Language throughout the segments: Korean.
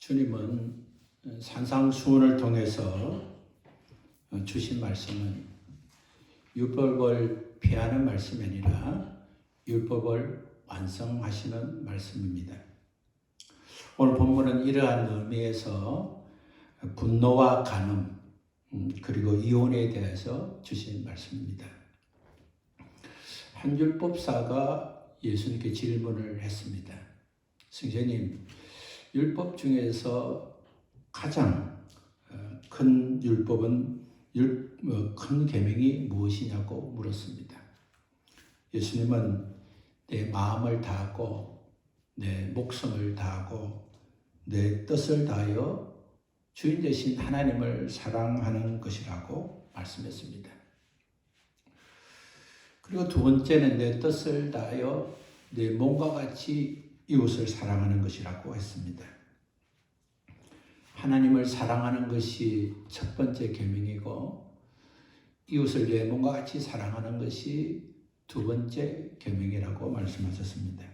주님은 산상수훈을 통해서 주신 말씀은 율법을 폐하는 말씀이 아니라 율법을 완성하시는 말씀입니다. 오늘 본문은 이러한 의미에서 분노와 간음 그리고 이혼에 대해서 주신 말씀입니다. 한 율법사가 예수님께 질문을 했습니다. 선생님, 율법 중에서 가장 큰 율법은 큰 계명이 무엇이냐고 물었습니다. 예수님은 내 마음을 다하고 내 목숨을 다하고 내 뜻을 다하여 주인 되신 하나님을 사랑하는 것이라고 말씀했습니다. 그리고 두 번째는 내 뜻을 다하여 내 몸과 같이 이웃을 사랑하는 것이라고 했습니다. 하나님을 사랑하는 것이 첫 번째 계명이고 이웃을 내 몸과 같이 사랑하는 것이 두 번째 계명이라고 말씀하셨습니다.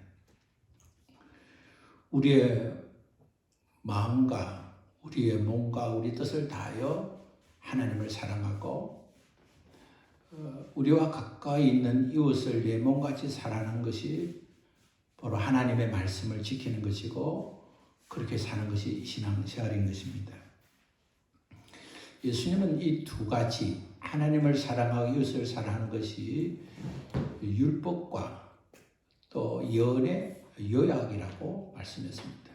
우리의 마음과 우리의 몸과 우리 뜻을 다하여 하나님을 사랑하고 우리와 가까이 있는 이웃을 내 몸같이 사랑하는 것이 바로 하나님의 말씀을 지키는 것이고 그렇게 사는 것이 신앙생활인 것입니다. 예수님은 이 두 가지 하나님을 사랑하고 이웃을 사랑하는 것이 율법과 또 예언의 요약이라고 말씀했습니다.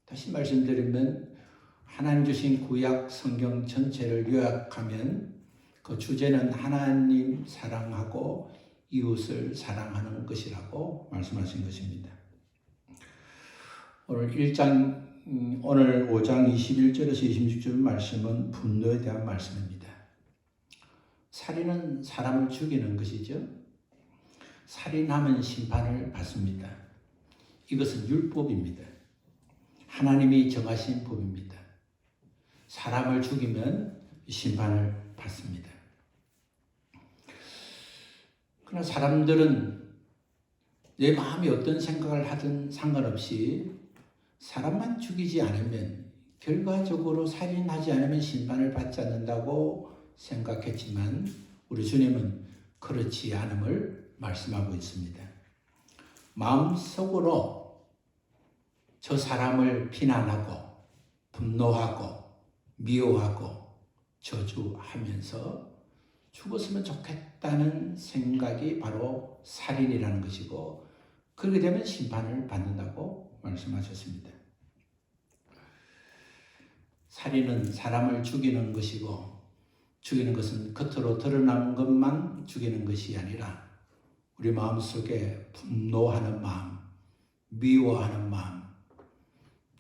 다시 말씀드리면 하나님 주신 구약 성경 전체를 요약하면 그 주제는 하나님 사랑하고 이웃을 사랑하는 것이라고 말씀하신 것입니다. 오늘 5장 21절에서 26절 말씀은 분노에 대한 말씀입니다. 살인은 사람을 죽이는 것이죠. 살인하면 심판을 받습니다. 이것은 율법입니다. 하나님이 정하신 법입니다. 사람을 죽이면 심판을 받습니다. 그러나 사람들은 내 마음이 어떤 생각을 하든 상관없이 사람만 죽이지 않으면 결과적으로 살인하지 않으면 심판을 받지 않는다고 생각했지만 우리 주님은 그렇지 않음을 말씀하고 있습니다. 마음속으로 저 사람을 비난하고 분노하고 미워하고 저주하면서 죽었으면 좋겠다는 생각이 바로 살인이라는 것이고 그렇게 되면 심판을 받는다고 말씀하셨습니다. 살인은 사람을 죽이는 것이고 죽이는 것은 겉으로 드러난 것만 죽이는 것이 아니라 우리 마음속에 분노하는 마음, 미워하는 마음,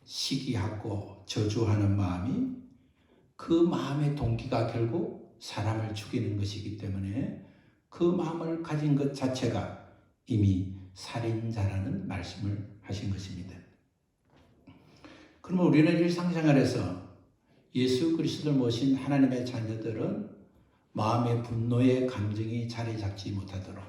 시기하고 저주하는 마음이 그 마음의 동기가 결국 사람을 죽이는 것이기 때문에 그 마음을 가진 것 자체가 이미 살인자라는 말씀을 하신 것입니다. 그러면 우리는 일상생활에서 예수 그리스도를 모신 하나님의 자녀들은 마음의 분노의 감정이 자리 잡지 못하도록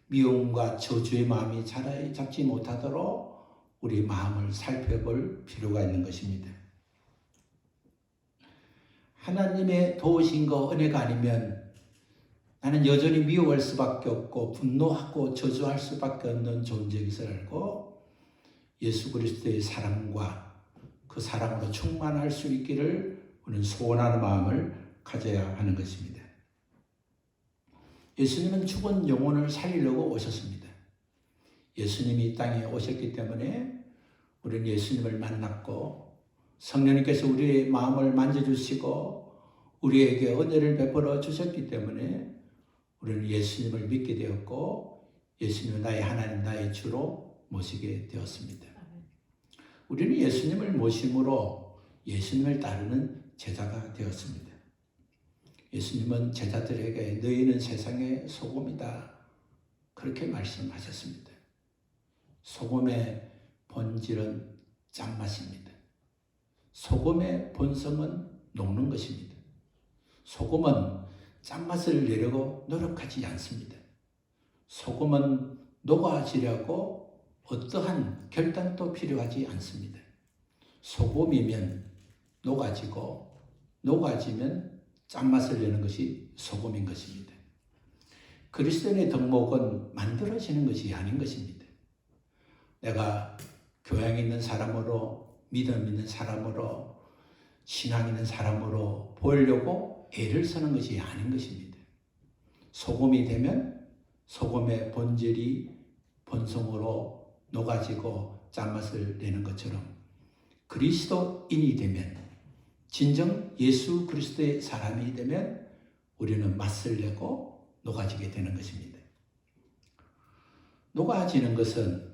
미움과 저주의 마음이 자리 잡지 못하도록 우리 마음을 살펴볼 필요가 있는 것입니다. 하나님의 도우심과 은혜가 아니면 나는 여전히 미워할 수밖에 없고 분노하고 저주할 수밖에 없는 존재인 것을 알고 예수 그리스도의 사랑과 그 사랑으로 충만할 수 있기를 우리는 소원하는 마음을 가져야 하는 것입니다. 예수님은 죽은 영혼을 살리려고 오셨습니다. 예수님이 이 땅에 오셨기 때문에 우리는 예수님을 만났고 성령님께서 우리의 마음을 만져주시고 우리에게 은혜를 베풀어 주셨기 때문에 우리는 예수님을 믿게 되었고 예수님을 나의 하나님 나의 주로 모시게 되었습니다. 우리는 예수님을 모심으로 예수님을 따르는 제자가 되었습니다. 예수님은 제자들에게 너희는 세상의 소금이다 그렇게 말씀하셨습니다. 소금의 본질은 짠맛입니다. 소금의 본성은 녹는 것입니다. 소금은 짠맛을 내려고 노력하지 않습니다. 소금은 녹아지려고 어떠한 결단도 필요하지 않습니다. 소금이면 녹아지고 녹아지면 짠맛을 내는 것이 소금인 것입니다. 그리스도인의 덕목은 만들어지는 것이 아닌 것입니다. 내가 교양 있는 사람으로, 믿음 있는 사람으로, 신앙 있는 사람으로 보이려고 애를 쓰는 것이 아닌 것입니다. 소금이 되면 소금의 본질이 본성으로 녹아지고 짠맛을 내는 것처럼 그리스도인이 되면, 진정 예수 그리스도의 사람이 되면 우리는 맛을 내고 녹아지게 되는 것입니다. 녹아지는 것은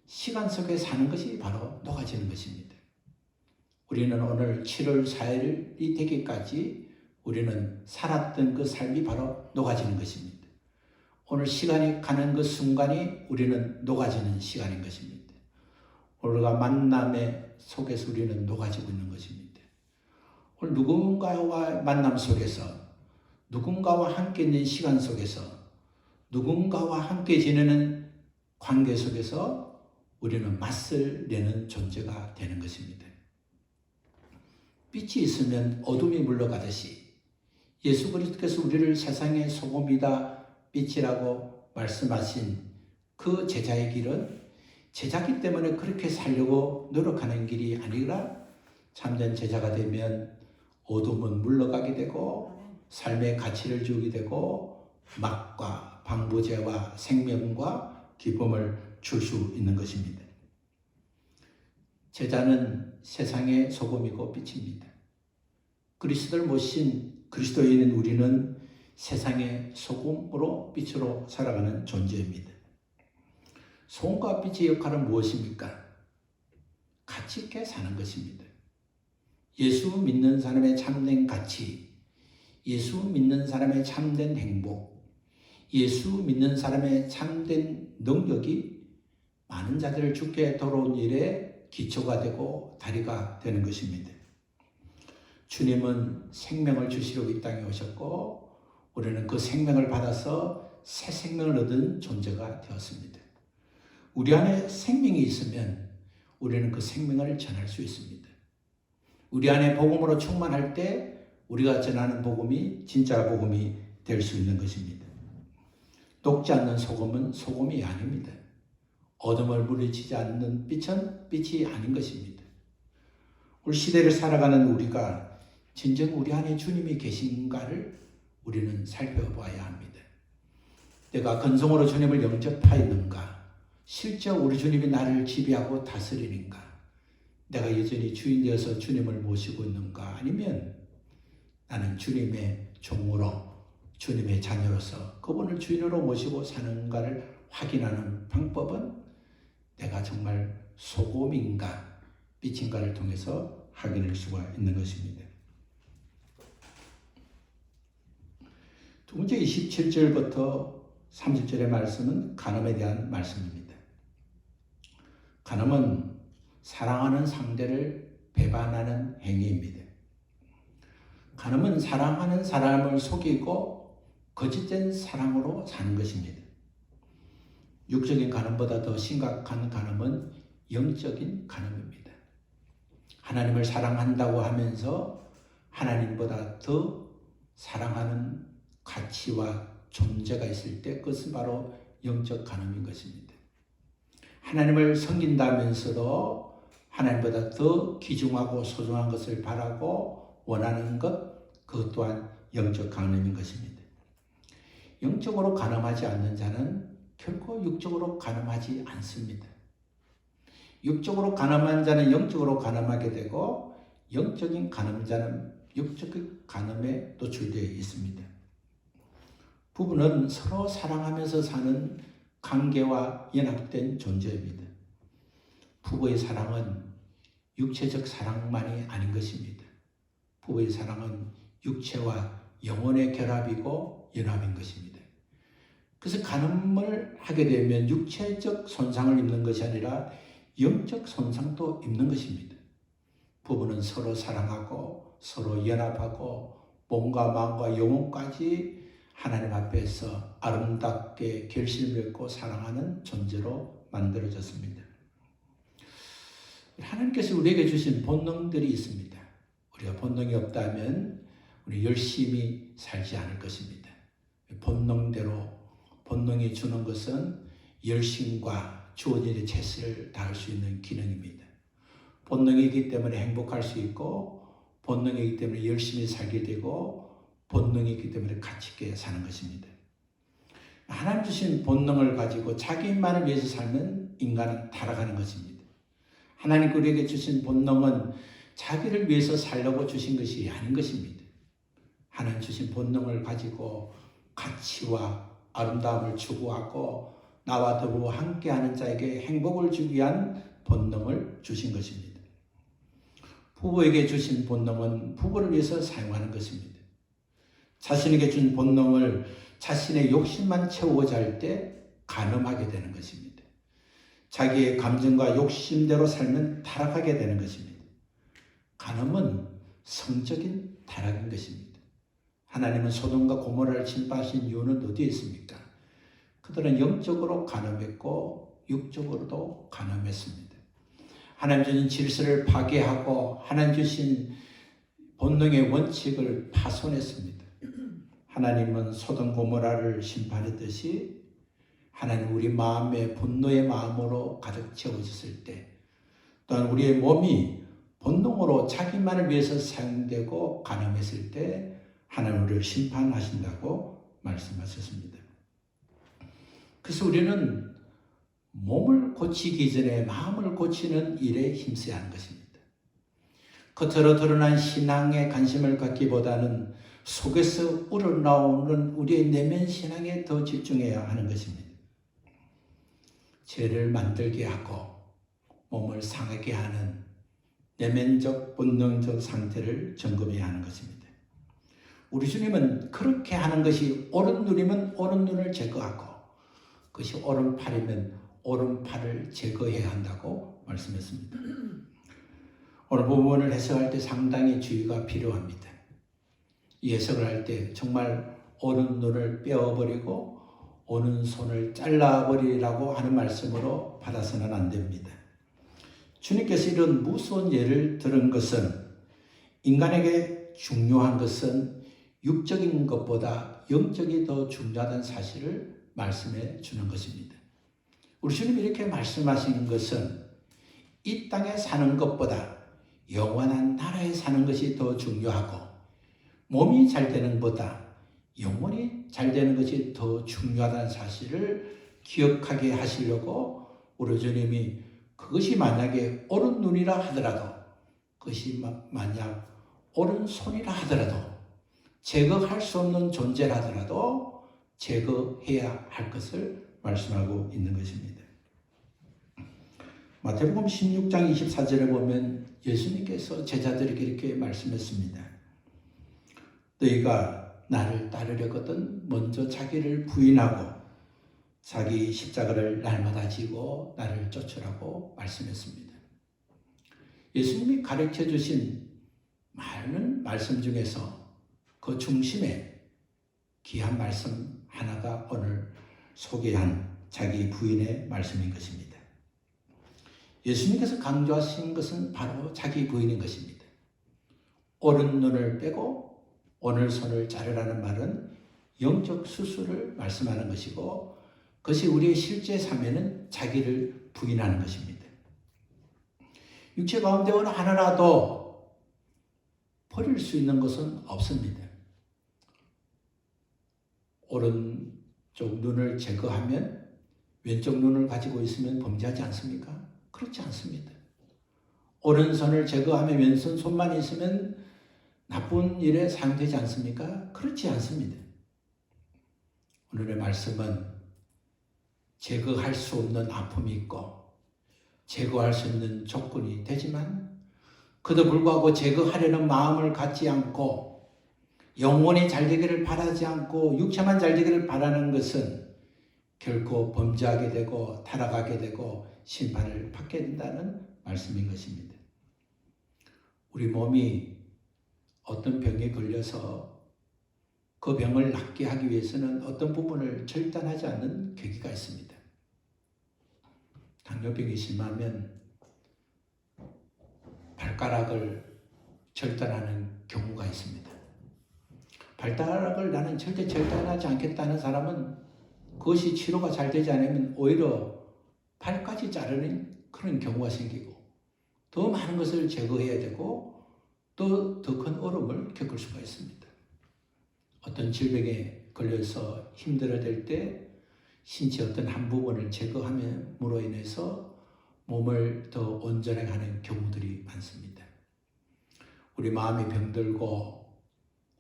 시간 속에 사는 것이 바로 녹아지는 것입니다. 우리는 오늘 7월 4일이 되기까지 우리는 살았던 그 삶이 바로 녹아지는 것입니다. 오늘 시간이 가는 그 순간이 우리는 녹아지는 시간인 것입니다. 오늘과 만남의 속에서 우리는 녹아지고 있는 것입니다. 오늘 누군가와 만남 속에서, 누군가와 함께 있는 시간 속에서, 누군가와 함께 지내는 관계 속에서 우리는 맛을 내는 존재가 되는 것입니다. 빛이 있으면 어둠이 물러가듯이 예수 그리스도께서 우리를 세상의 소금이다 빛이라고 말씀하신 그 제자의 길은 제자기 때문에 그렇게 살려고 노력하는 길이 아니라 참된 제자가 되면 어둠은 물러가게 되고 삶의 가치를 주게 되고 막과 방부제와 생명과 기쁨을 줄 수 있는 것입니다. 제자는 세상의 소금이고 빛입니다. 그리스도를 모신 그리스도인인 우리는 세상의 소금으로 빛으로 살아가는 존재입니다. 소금과 빛의 역할은 무엇입니까? 가치 있게 사는 것입니다. 예수 믿는 사람의 참된 가치, 예수 믿는 사람의 참된 행복, 예수 믿는 사람의 참된 능력이 많은 자들을 주께 돌아온 일에 기초가 되고 다리가 되는 것입니다. 주님은 생명을 주시러 이 땅에 오셨고 우리는 그 생명을 받아서 새 생명을 얻은 존재가 되었습니다. 우리 안에 생명이 있으면 우리는 그 생명을 전할 수 있습니다. 우리 안에 복음으로 충만할 때 우리가 전하는 복음이 진짜 복음이 될 수 있는 것입니다. 녹지 않는 소금은 소금이 아닙니다. 어둠을 물리치지 않는 빛은 빛이 아닌 것입니다. 우리 시대를 살아가는 우리가 진정 우리 안에 주님이 계신가를 우리는 살펴봐야 합니다. 내가 근성으로 주님을 영접하였는가? 실제 우리 주님이 나를 지배하고 다스리는가? 내가 여전히 주인 되어서 주님을 모시고 있는가? 아니면 나는 주님의 종으로, 주님의 자녀로서 그분을 주인으로 모시고 사는가를 확인하는 방법은 내가 정말 소금인가 빛인가를 통해서 확인할 수가 있는 것입니다. 두 번째 27절부터 30절의 말씀은 간음에 대한 말씀입니다. 간음은 사랑하는 상대를 배반하는 행위입니다. 간음은 사랑하는 사람을 속이고 거짓된 사랑으로 사는 것입니다. 육적인 간음보다 더 심각한 간음은 영적인 간음입니다. 하나님을 사랑한다고 하면서 하나님보다 더 사랑하는 가치와 존재가 있을 때 그것은 바로 영적 간음인 것입니다. 하나님을 섬긴다면서도 하나님보다 더 귀중하고 소중한 것을 바라고 원하는 것, 그것 또한 영적 간음인 것입니다. 영적으로 간음하지 않는 자는 결코 육적으로 간음하지 않습니다. 육적으로 간음한 자는 영적으로 간음하게 되고 영적인 간음자는 육적인 간음에 노출되어 있습니다. 부부는 서로 사랑하면서 사는 관계와 연합된 존재입니다. 부부의 사랑은 육체적 사랑만이 아닌 것입니다. 부부의 사랑은 육체와 영혼의 결합이고 연합인 것입니다. 그래서 간음을 하게 되면 육체적 손상을 입는 것이 아니라 영적 손상도 입는 것입니다. 부부는 서로 사랑하고 서로 연합하고 몸과 마음과 영혼까지 하나님 앞에서 아름답게 결실을 맺고 사랑하는 존재로 만들어졌습니다. 하나님께서 우리에게 주신 본능들이 있습니다. 우리가 본능이 없다면 우리 열심히 살지 않을 것입니다. 본능대로, 본능이 주는 것은 열심과 주어진 일에 최선을 다할 수 있는 기능입니다. 본능이기 때문에 행복할 수 있고, 본능이기 때문에 열심히 살게 되고, 본능이기 때문에 가치 있게 사는 것입니다. 하나님 주신 본능을 가지고 자기만을 위해서 살면 인간은 타락하는 것입니다. 하나님 우리에게 주신 본능은 자기를 위해서 살려고 주신 것이 아닌 것입니다. 하나님 주신 본능을 가지고 가치와 아름다움을 추구하고 나와 더불어 함께하는 자에게 행복을 주기 위한 본능을 주신 것입니다. 부부에게 주신 본능은 부부를 위해서 사용하는 것입니다. 자신에게 준 본능을 자신의 욕심만 채우고자 할 때 간음하게 되는 것입니다. 자기의 감정과 욕심대로 살면 타락하게 되는 것입니다. 간음은 성적인 타락인 것입니다. 하나님은 소돔과 고모라를 진파하신 이유는 어디에 있습니까? 그들은 영적으로 간음했고 육적으로도 간음했습니다. 하나님 주신 질서를 파괴하고 하나님 주신 본능의 원칙을 파손했습니다. 하나님은 소돔 고모라를 심판했듯이 하나님 우리 마음에 분노의 마음으로 가득 채워졌을 때, 또한 우리의 몸이 본능으로 자기만을 위해서 사용되고 간음했을 때 하나님 우리를 심판하신다고 말씀하셨습니다. 그래서 우리는 몸을 고치기 전에 마음을 고치는 일에 힘써야 하는 것입니다. 겉으로 드러난 신앙에 관심을 갖기보다는 속에서 우러나오는 우리의 내면 신앙에 더 집중해야 하는 것입니다. 죄를 만들게 하고 몸을 상하게 하는 내면적 본능적 상태를 점검해야 하는 것입니다. 우리 주님은 그렇게 하는 것이 옳은 눈이면 옳은 눈을 제거하고 그것이 옳은 팔이면 옳은 팔을 제거해야 한다고 말씀했습니다. 오늘 본문을 해석할 때 상당히 주의가 필요합니다. 이 해석을 할 때 정말 옳은 눈을 빼어버리고 오른손을 잘라버리라고 하는 말씀으로 받아서는 안 됩니다. 주님께서 이런 무서운 예를 들은 것은 인간에게 중요한 것은 육적인 것보다 영적이 더 중요하다는 사실을 말씀해 주는 것입니다. 우리 주님이 이렇게 말씀하시는 것은 이 땅에 사는 것보다 영원한 나라에 사는 것이 더 중요하고 몸이 잘 되는 것보다 영혼이 잘 되는 것이 더 중요하다는 사실을 기억하게 하시려고 우리 주님이 그것이 만약에 옳은 눈이라 하더라도 그것이 만약 옳은 손이라 하더라도 제거할 수 없는 존재라 하더라도 제거해야 할 것을 말씀하고 있는 것입니다. 마태복음 16장 24절에 보면 예수님께서 제자들에게 이렇게 말씀했습니다. 너희가 나를 따르려거든 먼저 자기를 부인하고 자기 십자가를 날마다 지고 나를 쫓으라고 말씀했습니다. 예수님이 가르쳐 주신 많은 말씀 중에서 그 중심에 귀한 말씀 하나가 오늘 소개한 자기 부인의 말씀인 것입니다. 예수님께서 강조하신 것은 바로 자기 부인인 것입니다. 옳은 눈을 빼고 오늘 손을 자르라는 말은 영적 수술을 말씀하는 것이고 그것이 우리의 실제 삶에는 자기를 부인하는 것입니다. 육체 가운데 어느 하나라도 버릴 수 있는 것은 없습니다. 오른쪽 눈을 제거하면 왼쪽 눈을 가지고 있으면 범죄하지 않습니까? 그렇지 않습니다. 오른손을 제거하면 왼손 손만 있으면 나쁜 일에 사용되지 않습니까? 그렇지 않습니다. 오늘의 말씀은 제거할 수 없는 아픔이 있고 제거할 수 있는 조건이 되지만 그도 불구하고 제거하려는 마음을 갖지 않고 영혼이 잘 되기를 바라지 않고 육체만 잘 되기를 바라는 것은 결코 범죄하게 되고 타락하게 되고 심판을 받게 된다는 말씀인 것입니다. 우리 몸이 어떤 병에 걸려서 그 병을 낫게 하기 위해서는 어떤 부분을 절단하지 않는 계기가 있습니다. 당뇨병이 심하면 발가락을 절단하는 경우가 있습니다. 발가락을 나는 절대 절단하지 않겠다는 사람은 그것이 치료가 잘 되지 않으면 오히려 발까지 자르는 그런 경우가 생기고 더 많은 것을 제거해야 되고 또 더 큰 어려움을 겪을 수가 있습니다. 어떤 질병에 걸려서 힘들어질 때 신체 어떤 한 부분을 제거함으로 인해서 몸을 더 온전하게 하는 경우들이 많습니다. 우리 마음이 병들고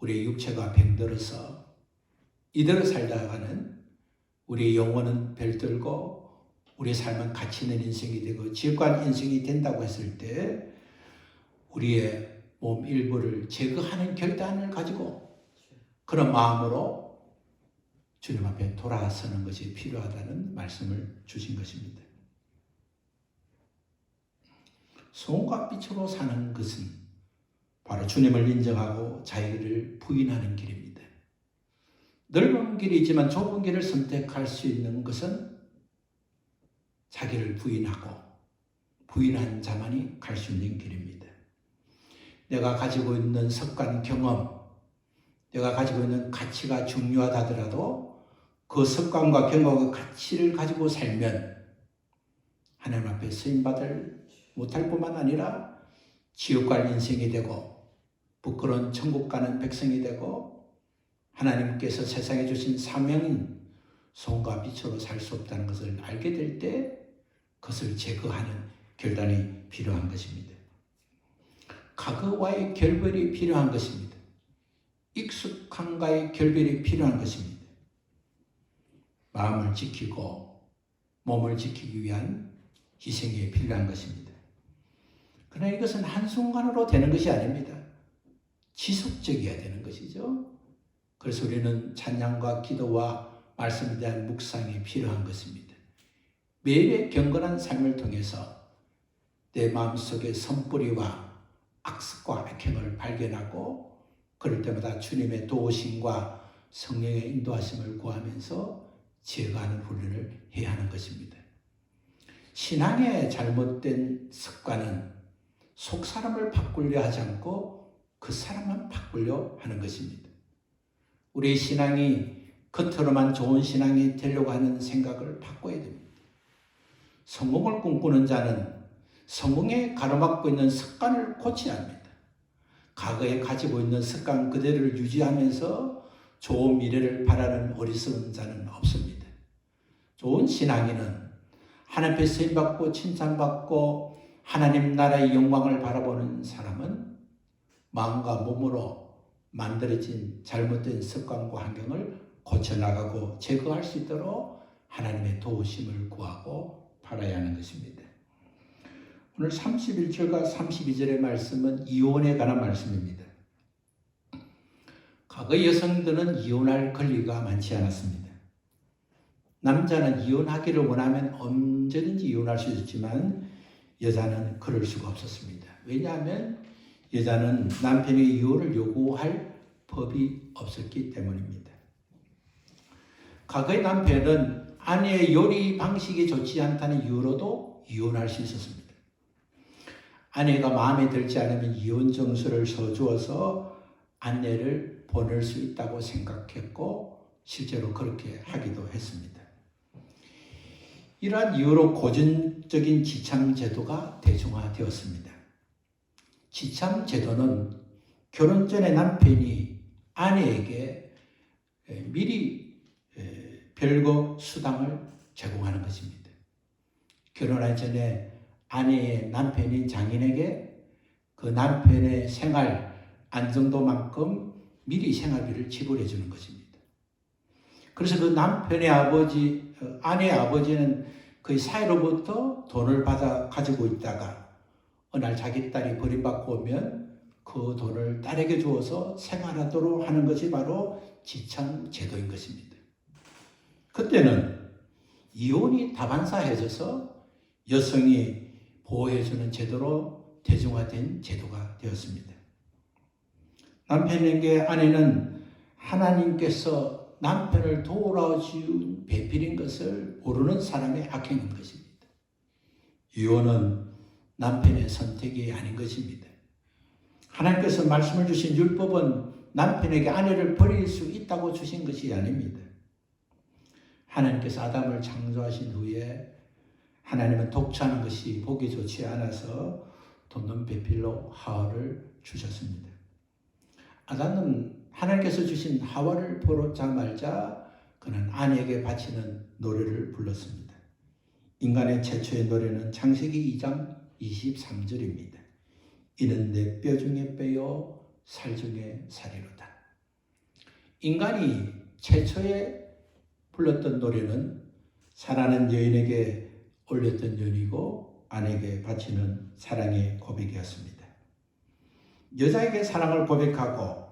우리 육체가 병들어서 이대로 살다가는 우리 영혼은 별들고 우리 삶은 가치 있는 인생이 되고 지옥간 인생이 된다고 했을 때 우리의 몸 일부를 제거하는 결단을 가지고 그런 마음으로 주님 앞에 돌아서는 것이 필요하다는 말씀을 주신 것입니다. 소금과 빛으로 사는 것은 바로 주님을 인정하고 자기를 부인하는 길입니다. 넓은 길이 있지만 좁은 길을 선택할 수 있는 것은 자기를 부인하고 부인한 자만이 갈 수 있는 길입니다. 내가 가지고 있는 습관, 경험, 내가 가지고 있는 가치가 중요하다 하더라도 그 습관과 경험과 가치를 가지고 살면 하나님 앞에 쓰임받을 못할 뿐만 아니라 지옥 갈 인생이 되고 부끄러운 천국 가는 백성이 되고 하나님께서 세상에 주신 사명인 소금과 빛으로 살 수 없다는 것을 알게 될 때 그것을 제거하는 결단이 필요한 것입니다. 과거와의 결별이 필요한 것입니다. 익숙함과의 결별이 필요한 것입니다. 마음을 지키고 몸을 지키기 위한 희생이 필요한 것입니다. 그러나 이것은 한순간으로 되는 것이 아닙니다. 지속적이어야 되는 것이죠. 그래서 우리는 찬양과 기도와 말씀에 대한 묵상이 필요한 것입니다. 매일의 경건한 삶을 통해서 내 마음속의 선뿌리와 악습과 악행을 발견하고 그럴 때마다 주님의 도우심과 성령의 인도하심을 구하면서 제거하는 훈련을 해야 하는 것입니다. 신앙의 잘못된 습관은 속 사람을 바꾸려 하지 않고 그 사람만 바꾸려 하는 것입니다. 우리의 신앙이 겉으로만 좋은 신앙이 되려고 하는 생각을 바꿔야 됩니다. 성공을 꿈꾸는 자는 성공에 가로막고 있는 습관을 고쳐야 합니다. 과거에 가지고 있는 습관 그대로를 유지하면서 좋은 미래를 바라는 어리석은 자는 없습니다. 좋은 신앙인은 하나님 앞에 쓰임받고 칭찬받고 하나님 나라의 영광을 바라보는 사람은 마음과 몸으로 만들어진 잘못된 습관과 환경을 고쳐나가고 제거할 수 있도록 하나님의 도우심을 구하고 바라야 하는 것입니다. 오늘 31절과 32절의 말씀은 이혼에 관한 말씀입니다. 과거 여성들은 이혼할 권리가 많지 않았습니다. 남자는 이혼하기를 원하면 언제든지 이혼할 수 있었지만 여자는 그럴 수가 없었습니다. 왜냐하면 여자는 남편의 이혼을 요구할 법이 없었기 때문입니다. 과거의 남편은 아내의 요리 방식이 좋지 않다는 이유로도 이혼할 수 있었습니다. 아내가 마음에 들지 않으면 이혼 정서를 써주어서 아내를 보낼 수 있다고 생각했고 실제로 그렇게 하기도 했습니다. 이러한 이유로 고전적인 지참 제도가 대중화되었습니다. 지참 제도는 결혼 전에 남편이 아내에게 미리 별거 수당을 제공하는 것입니다. 결혼하기 전에 아내의 남편인 장인에게 그 남편의 생활 안정도만큼 미리 생활비를 지불해 주는 것입니다. 그래서 그 남편의 아버지, 아내의 아버지는 그 사이로부터 돈을 받아 가지고 있다가 어느 날 자기 딸이 버림받고 오면 그 돈을 딸에게 주어서 생활하도록 하는 것이 바로 지참 제도인 것입니다. 그때는 이혼이 다반사해져서 여성이 보호해주는 제도로 대중화된 제도가 되었습니다. 남편에게 아내는 하나님께서 남편을 도와준 배필인 것을 모르는 사람의 악행인 것입니다. 이혼은 남편의 선택이 아닌 것입니다. 하나님께서 말씀을 주신 율법은 남편에게 아내를 버릴 수 있다고 주신 것이 아닙니다. 하나님께서 아담을 창조하신 후에 하나님은 독차하는 것이 보기 좋지 않아서 돕는 배필로 하와를 주셨습니다. 아담은 하나님께서 주신 하와를 보자마자 그는 아내에게 바치는 노래를 불렀습니다. 인간의 최초의 노래는 창세기 2장 23절입니다. 이는 내 뼈 중에 뼈요 살 중에 살이로다. 인간이 최초에 불렀던 노래는 사랑하는 여인에게 올렸던 연이고 아내에게 바치는 사랑의 고백이었습니다. 여자에게 사랑을 고백하고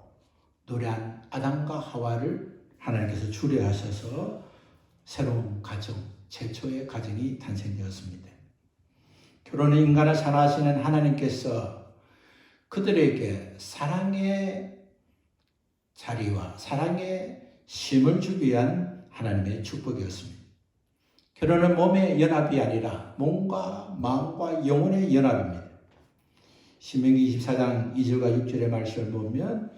노래한 아담과 하와를 하나님께서 주례하셔서 새로운 가정, 최초의 가정이 탄생되었습니다. 결혼의 인간을 사랑하시는 하나님께서 그들에게 사랑의 자리와 사랑의 쉼을 주기 위한 하나님의 축복이었습니다. 결혼은 몸의 연합이 아니라 몸과 마음과 영혼의 연합입니다. 신명기 24장 2절과 6절의 말씀을 보면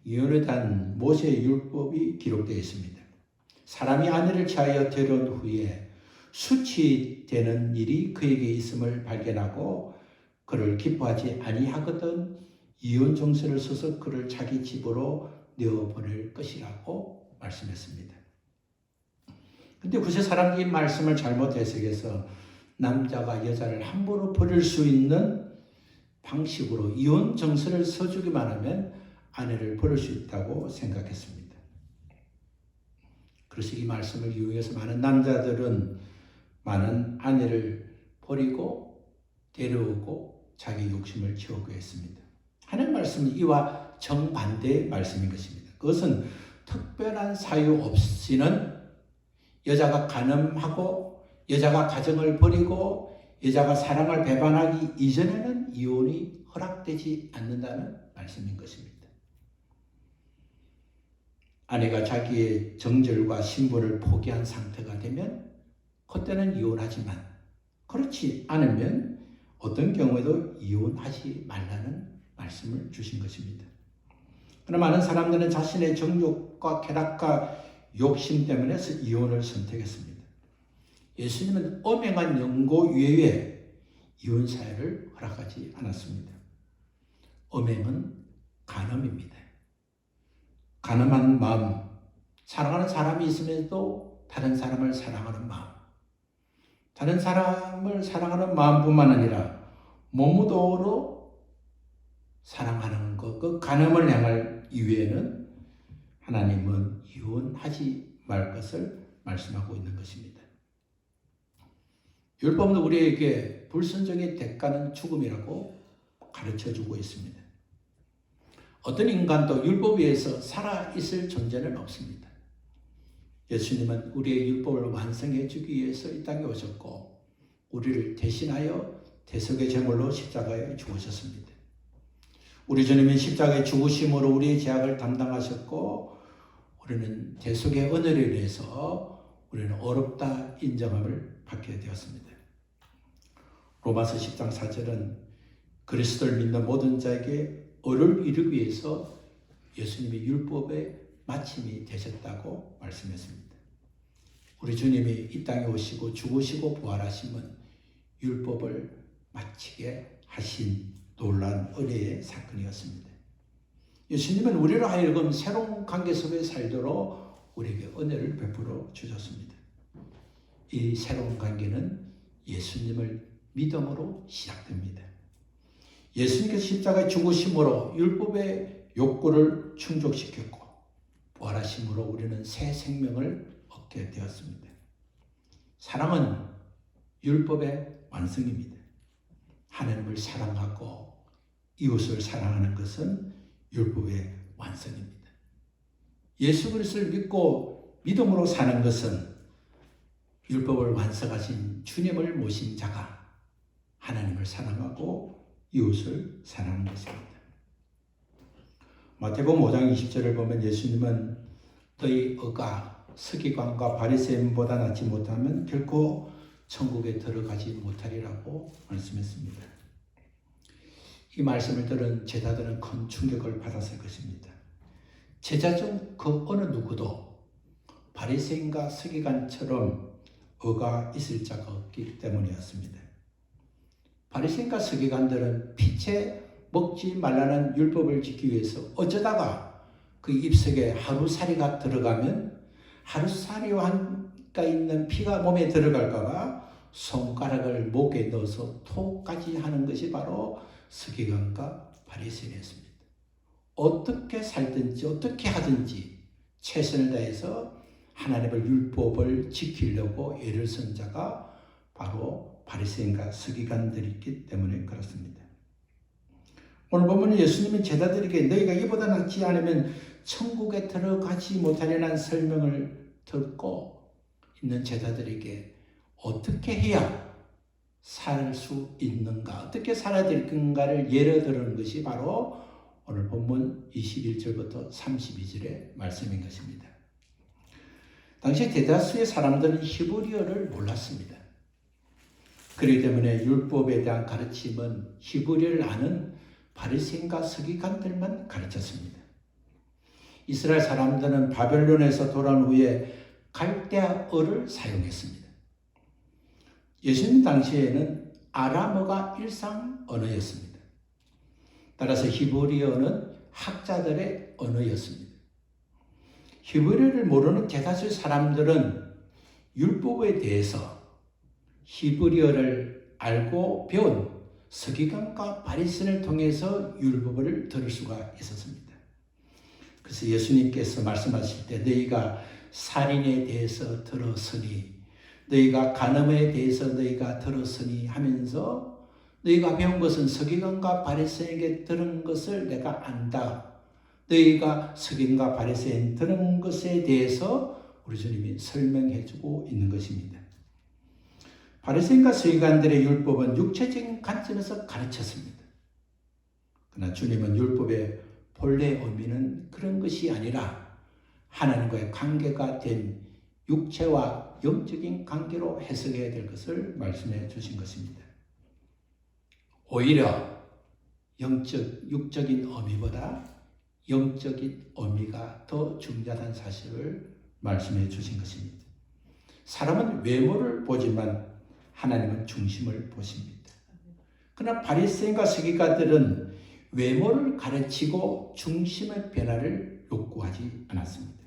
이혼에 대한 모세의 율법이 기록되어 있습니다. 사람이 아내를 취하여 데려온 후에 수치되는 일이 그에게 있음을 발견하고 그를 기뻐하지 아니하거든 이혼 정서를 써서 그를 자기 집으로 내어보낼 것이라고 말씀했습니다. 근데 구세 사람들이 말씀을 잘못 해석해서 남자가 여자를 함부로 버릴 수 있는 방식으로 이혼 정서를 써주기만 하면 아내를 버릴 수 있다고 생각했습니다. 그래서 이 말씀을 이용해서 많은 남자들은 많은 아내를 버리고 데려오고 자기 욕심을 채우고 했습니다. 하나님 말씀은 이와 정반대의 말씀인 것입니다. 그것은 특별한 사유 없이는 여자가 간음하고 여자가 가정을 버리고 여자가 사랑을 배반하기 이전에는 이혼이 허락되지 않는다는 말씀인 것입니다. 아내가 자기의 정절과 신분을 포기한 상태가 되면 그때는 이혼하지만 그렇지 않으면 어떤 경우에도 이혼하지 말라는 말씀을 주신 것입니다. 그러나 많은 사람들은 자신의 정욕과 쾌락과 욕심 때문에 이혼을 선택했습니다. 예수님은 엄행한 연고 외에 이혼 사유를 허락하지 않았습니다. 엄행은 간음입니다. 간음한 마음, 사랑하는 사람이 있음에도 다른 사람을 사랑하는 마음, 다른 사람을 사랑하는 마음뿐만 아니라 몸무도로 사랑하는 것, 그 간음을 향할 이외에는 하나님은 이혼하지 말 것을 말씀하고 있는 것입니다. 율법은 우리에게 불순종의 대가는 죽음이라고 가르쳐주고 있습니다. 어떤 인간도 율법 위에서 살아있을 존재는 없습니다. 예수님은 우리의 율법을 완성해 주기 위해서 이 땅에 오셨고 우리를 대신하여 대속의 제물로 십자가에 죽으셨습니다. 우리 주님은 십자가의 죽으심으로 우리의 죄악을 담당하셨고 우리는 대속의 은혜로 인해서 우리는 어렵다 인정함을 받게 되었습니다. 로마서 10장 4절은 그리스도를 믿는 모든 자에게 의를 이루기 위해서 예수님이 율법의 마침이 되셨다고 말씀했습니다. 우리 주님이 이 땅에 오시고 죽으시고 부활하심은 율법을 마치게 하신 놀라운 은혜의 사건이었습니다. 예수님은 우리로 하여금 새로운 관계 속에 살도록 우리에게 은혜를 베풀어 주셨습니다. 이 새로운 관계는 예수님을 믿음으로 시작됩니다. 예수님께서 십자가의 죽으심으로 율법의 욕구를 충족시켰고 부활하심으로 우리는 새 생명을 얻게 되었습니다. 사랑은 율법의 완성입니다. 하나님을 사랑하고 이웃을 사랑하는 것은 율법의 완성입니다. 예수 그리스도를 믿고 믿음으로 사는 것은 율법을 완성하신 주님을 모신 자가 하나님을 사랑하고 이웃을 사랑하는 것입니다. 마태복음 5장 20절을 보면 예수님은 너희 의가 서기관과 바리새인보다 낫지 못하면 결코 천국에 들어가지 못하리라고 말씀했습니다. 이 말씀을 들은 제자들은 큰 충격을 받았을 것입니다. 제자 중 그 어느 누구도 바리새인과 서기관처럼 의가 있을 자가 없기 때문이었습니다. 바리새인과 서기관들은 피채 먹지 말라는 율법을 지키기 위해서 어쩌다가 그 입속에 하루살이가 들어가면 하루살이와 함께 있는 피가 몸에 들어갈까 봐 손가락을 목에 넣어서 토까지 하는 것이 바로 서기관과 바리새인이었습니다. 어떻게 살든지 어떻게 하든지 최선을 다해서 하나님의 율법을 지키려고 애를 쓴 자가 바로 바리새인과 서기관들이기 때문에 그렇습니다. 오늘 보면 예수님은 제자들에게 너희가 이보다 낫지 않으면 천국에 들어가지 못하리라는 설명을 듣고 있는 제자들에게 어떻게 해야 살 수 있는가, 어떻게 살아야 될 건가를 예로 들은 것이 바로 오늘 본문 21절부터 32절의 말씀인 것입니다. 당시 대다수의 사람들은 히브리어를 몰랐습니다. 그렇기 때문에 율법에 대한 가르침은 히브리어를 아는 바리새인과 서기관들만 가르쳤습니다. 이스라엘 사람들은 바벨론에서 돌아온 후에 갈대아어를 사용했습니다. 예수님 당시에는 아람어가 일상 언어였습니다. 따라서 히브리어는 학자들의 언어였습니다. 히브리어를 모르는 대다수의 사람들은 율법에 대해서 히브리어를 알고 배운 서기관과 바리새인을 통해서 율법을 들을 수가 있었습니다. 그래서 예수님께서 말씀하실 때 너희가 살인에 대해서 들었으니 너희가 간음에 대해서 너희가 들었으니 하면서 너희가 배운 것은 서기관과 바리새인에게 들은 것을 내가 안다. 너희가 서기관과 바리새인 들은 것에 대해서 우리 주님이 설명해 주고 있는 것입니다. 바리새인과 서기관들의 율법은 육체적인 관점에서 가르쳤습니다. 그러나 주님은 율법의 본래 의미는 그런 것이 아니라 하나님과의 관계가 된 육체와 영적인 관계로 해석해야 될 것을 말씀해 주신 것입니다. 오히려 육적인 의미보다 영적인 의미가 더 중요하다는 사실을 말씀해 주신 것입니다. 사람은 외모를 보지만 하나님은 중심을 보십니다. 그러나 바리새인과 서기관들은 외모를 가르치고 중심의 변화를 요구하지 않았습니다.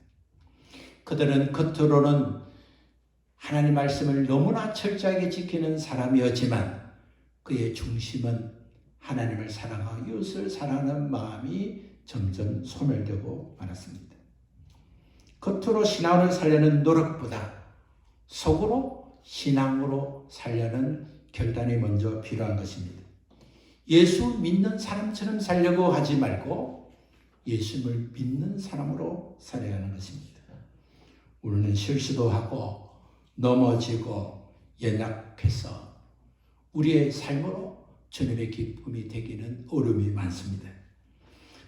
그들은 겉으로는 하나님 말씀을 너무나 철저하게 지키는 사람이었지만 그의 중심은 하나님을 사랑하고 이웃을 사랑하는 마음이 점점 소멸되고 말았습니다. 겉으로 신앙을 살려는 노력보다 속으로 신앙으로 살려는 결단이 먼저 필요한 것입니다. 예수 믿는 사람처럼 살려고 하지 말고 예수를 믿는 사람으로 살아야 하는 것입니다. 우리는 실수도 하고 넘어지고 연약해서 우리의 삶으로 주님의 기쁨이 되기는 어려움이 많습니다.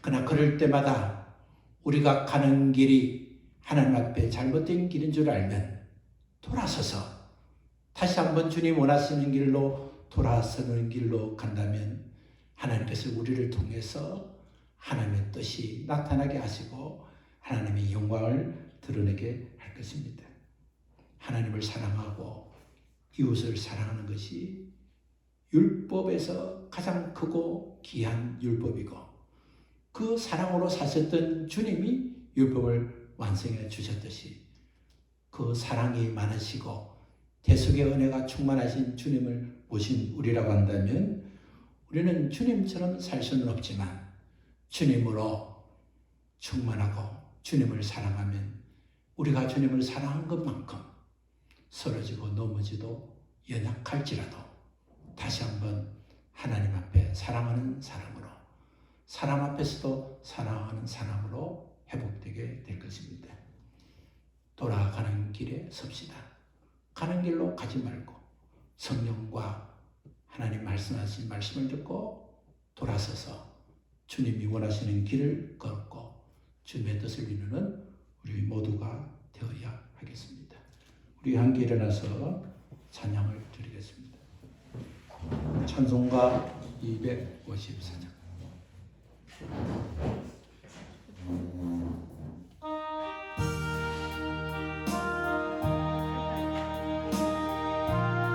그러나 그럴 때마다 우리가 가는 길이 하나님 앞에 잘못된 길인 줄 알면 돌아서서 다시 한번 주님 원하시는 길로 돌아서는 길로 간다면 하나님께서 우리를 통해서 하나님의 뜻이 나타나게 하시고 하나님의 영광을 드러내게 할 것입니다. 하나님을 사랑하고 이웃을 사랑하는 것이 율법에서 가장 크고 귀한 율법이고 그 사랑으로 사셨던 주님이 율법을 완성해 주셨듯이 그 사랑이 많으시고 대속의 은혜가 충만하신 주님을 모신 우리라고 한다면 우리는 주님처럼 살 수는 없지만 주님으로 충만하고 주님을 사랑하면 우리가 주님을 사랑한 것만큼 쓰러지고 넘어지도 연약할지라도 다시 한번 하나님 앞에 사랑하는 사람으로 사람 앞에서도 사랑하는 사람으로 회복되게 될 것입니다. 돌아가는 길에 섭시다. 가는 길로 가지 말고 성령과 하나님 말씀하신 말씀을 듣고 돌아서서 주님이 원하시는 길을 걷고 주님의 뜻을 이루는 우리 모두가 되어야 하겠습니다. 우리 함께 일어나서 찬양을 드리겠습니다. 찬송가 254장.